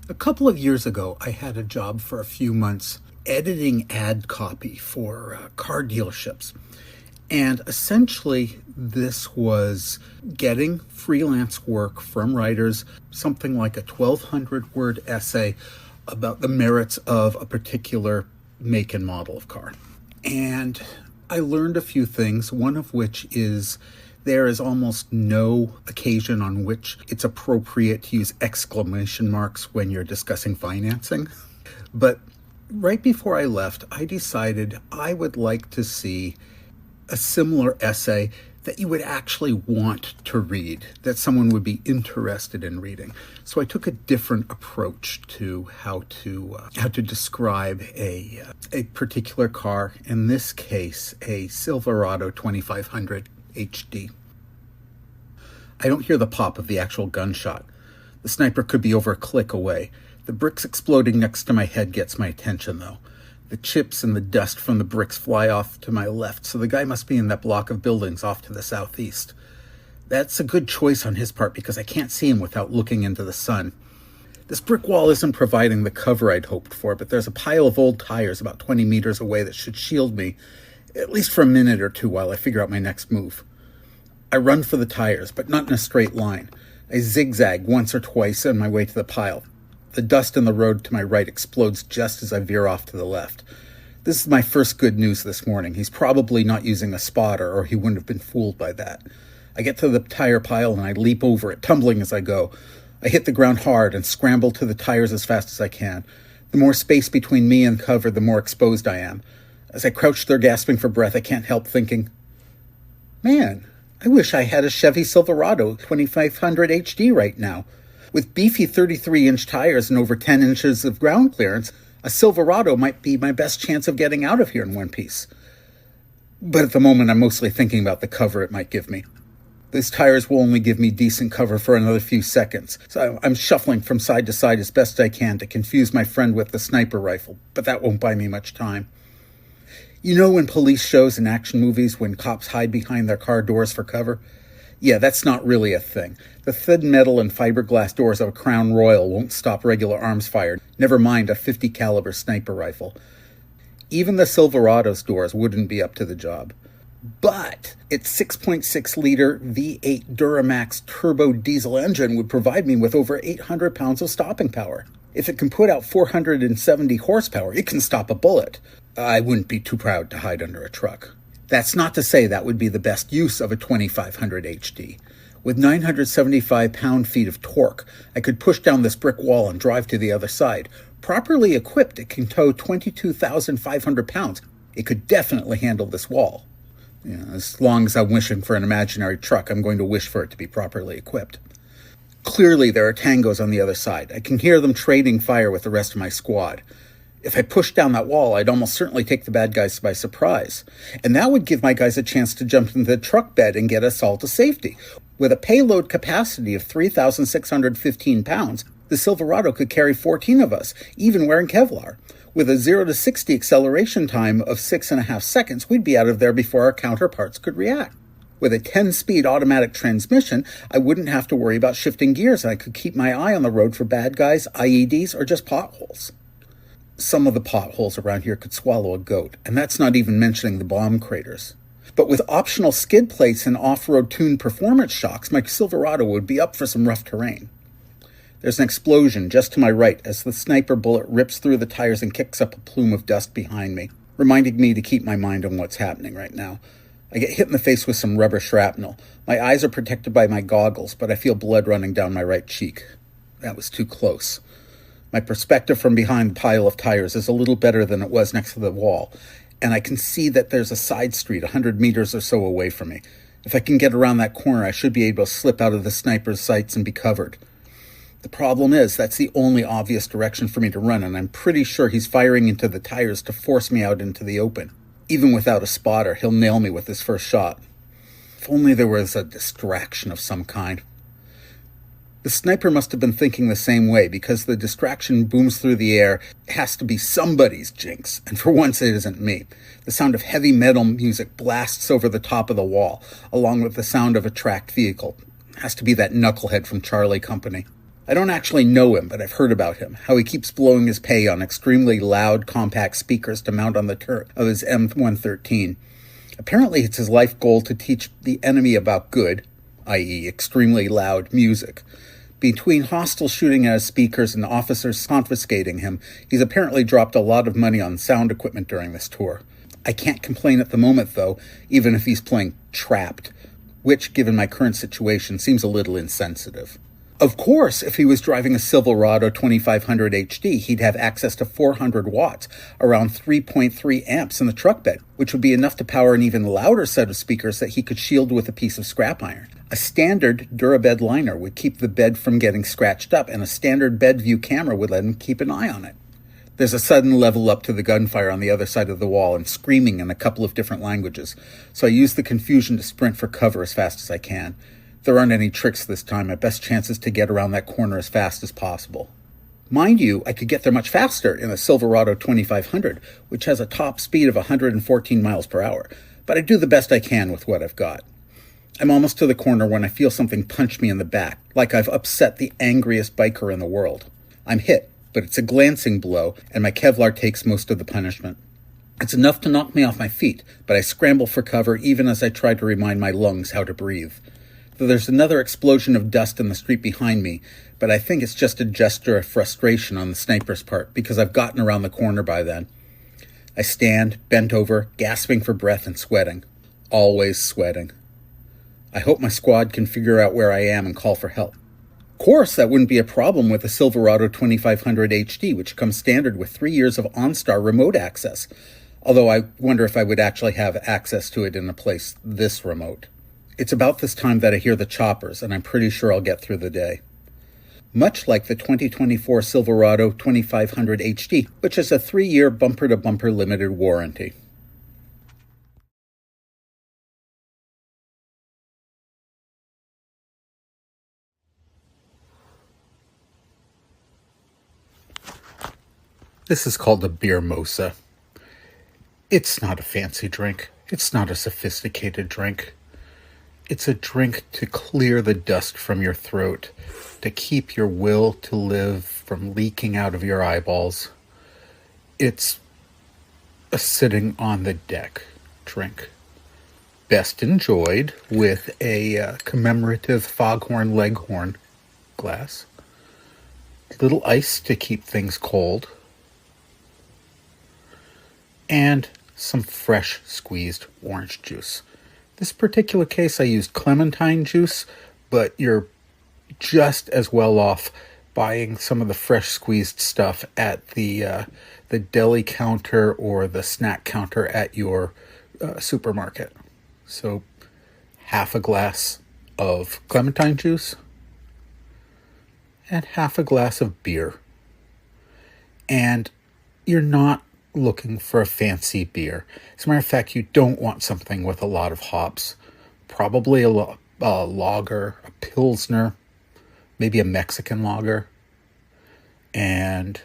A couple of years ago, I had a job for a few months editing ad copy for car dealerships. And essentially, this was getting freelance work from writers, something like a 1,200 word essay about the merits of a particular make and model of car. And I learned a few things, one of which is there is almost no occasion on which it's appropriate to use exclamation marks when you're discussing financing. But right before I left, I decided I would like to see a similar essay that you would actually want to read, that someone would be interested in reading. So I took a different approach to how to describe a particular car, in this case, a Silverado 2500 HD. I don't hear the pop of the actual gunshot. The sniper could be over a click away. The bricks exploding next to my head gets my attention, though. The chips and the dust from the bricks fly off to my left, so the guy must be in that block of buildings off to the southeast. That's a good choice on his part because I can't see him without looking into the sun. This brick wall isn't providing the cover I'd hoped for, but there's a pile of old tires about 20 meters away that should shield me, at least for a minute or two while I figure out my next move. I run for the tires, but not in a straight line. I zigzag once or twice on my way to the pile. The dust in the road to my right explodes just as I veer off to the left. This is my first good news this morning. He's probably not using a spotter, or he wouldn't have been fooled by that. I get to the tire pile and I leap over it, tumbling as I go. I hit the ground hard and scramble to the tires as fast as I can. The more space between me and cover, the more exposed I am. As I crouch there gasping for breath, I can't help thinking, man, I wish I had a Chevy Silverado 2500 HD right now. With beefy 33-inch tires and over 10 inches of ground clearance, a Silverado might be my best chance of getting out of here in one piece. But at the moment, I'm mostly thinking about the cover it might give me. These tires will only give me decent cover for another few seconds, so I'm shuffling from side to side as best I can to confuse my friend with the sniper rifle, but that won't buy me much time. You know in police shows and action movies when cops hide behind their car doors for cover? Yeah, that's not really a thing. The thin metal and fiberglass doors of a Crown Royal won't stop regular arms fire, never mind a .50 caliber sniper rifle. Even the Silverado's doors wouldn't be up to the job. But its 6.6-liter V8 Duramax turbo diesel engine would provide me with over 800 pounds of stopping power. If it can put out 470 horsepower, it can stop a bullet. I wouldn't be too proud to hide under a truck. That's not to say that would be the best use of a 2500 HD. With 975 pound-feet of torque, I could push down this brick wall and drive to the other side. Properly equipped, it can tow 22,500 pounds. It could definitely handle this wall. As long as I'm wishing for an imaginary truck, I'm going to wish for it to be properly equipped. Clearly, there are tangos on the other side. I can hear them trading fire with the rest of my squad. If I pushed down that wall, I'd almost certainly take the bad guys by surprise. And that would give my guys a chance to jump into the truck bed and get us all to safety. With a payload capacity of 3,615 pounds, the Silverado could carry 14 of us, even wearing Kevlar. With a 0 to 60 acceleration time of 6.5 seconds, we'd be out of there before our counterparts could react. With a 10-speed automatic transmission, I wouldn't have to worry about shifting gears, and I could keep my eye on the road for bad guys, IEDs, or just potholes. Some of the potholes around here could swallow a goat, and that's not even mentioning the bomb craters. But with optional skid plates and off-road tuned performance shocks, my Silverado would be up for some rough terrain. There's an explosion just to my right as the sniper bullet rips through the tires and kicks up a plume of dust behind me, reminding me to keep my mind on what's happening right now. I get hit in the face with some rubber shrapnel. My eyes are protected by my goggles, but I feel blood running down my right cheek. That was too close. My perspective from behind the pile of tires is a little better than it was next to the wall, and I can see that there's a side street 100 meters or so away from me. If I can get around that corner, I should be able to slip out of the sniper's sights and be covered. The problem is, that's the only obvious direction for me to run, and I'm pretty sure he's firing into the tires to force me out into the open. Even without a spotter, he'll nail me with his first shot. If only there was a distraction of some kind. The sniper must have been thinking the same way, because the distraction booms through the air. It has to be somebody's jinx, and for once it isn't me. The sound of heavy metal music blasts over the top of the wall, along with the sound of a tracked vehicle. It has to be that knucklehead from Charlie Company. I don't actually know him, but I've heard about him, how he keeps blowing his pay on extremely loud, compact speakers to mount on the turret of his M113. Apparently, it's his life goal to teach the enemy about good, i.e. extremely loud music. Between hostile shooting at his speakers and officers confiscating him, he's apparently dropped a lot of money on sound equipment during this tour. I can't complain at the moment, though, even if he's playing Trapped, which, given my current situation, seems a little insensitive. Of course, if he was driving a Silverado 2500 HD, he'd have access to 400 watts, around 3.3 amps in the truck bed, which would be enough to power an even louder set of speakers that he could shield with a piece of scrap iron. A standard Durabed liner would keep the bed from getting scratched up, and a standard bed view camera would let him keep an eye on it. There's a sudden level up to the gunfire on the other side of the wall and screaming in a couple of different languages, so I use the confusion to sprint for cover as fast as I can. There aren't any tricks this time. My best chance is to get around that corner as fast as possible. Mind you, I could get there much faster in the Silverado 2500, which has a top speed of 114 miles per hour, but I do the best I can with what I've got. I'm almost to the corner when I feel something punch me in the back, like I've upset the angriest biker in the world. I'm hit, but it's a glancing blow, and my Kevlar takes most of the punishment. It's enough to knock me off my feet, but I scramble for cover even as I try to remind my lungs how to breathe. There's another explosion of dust in the street behind me, but I think it's just a gesture of frustration on the sniper's part because I've gotten around the corner by then. I stand, bent over, gasping for breath and sweating. Always sweating. I hope my squad can figure out where I am and call for help. Of course, that wouldn't be a problem with the Silverado 2500 HD, which comes standard with 3 years of OnStar remote access, although I wonder if I would actually have access to it in a place this remote. It's about this time that I hear the choppers, and I'm pretty sure I'll get through the day. Much like the 2024 Silverado 2500 HD, which has a 3-year bumper-to-bumper limited warranty. This is called a beer mosa. It's not a fancy drink. It's not a sophisticated drink. It's a drink to clear the dust from your throat, to keep your will to live from leaking out of your eyeballs. It's a sitting on the deck drink. Best enjoyed with a commemorative Foghorn Leghorn glass. Little ice to keep things cold. And some fresh squeezed orange juice. This particular case, I used clementine juice, but you're just as well off buying some of the fresh squeezed stuff at the deli counter or the snack counter at your supermarket. So half a glass of clementine juice and half a glass of beer. And you're not looking for a fancy beer. As a matter of fact, you don't want something with a lot of hops. Probably a lager, a pilsner, maybe a Mexican lager. And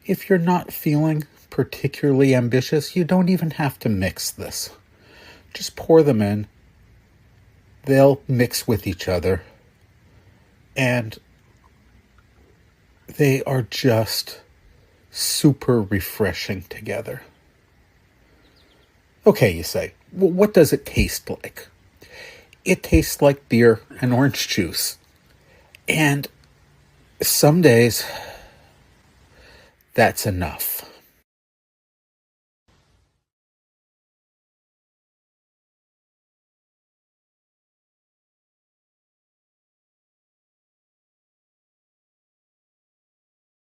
if you're not feeling particularly ambitious, you don't even have to mix this. Just pour them in. They'll mix with each other. And they are just super refreshing together. Okay, you say, well, what does it taste like? It tastes like beer and orange juice. And some days, that's enough.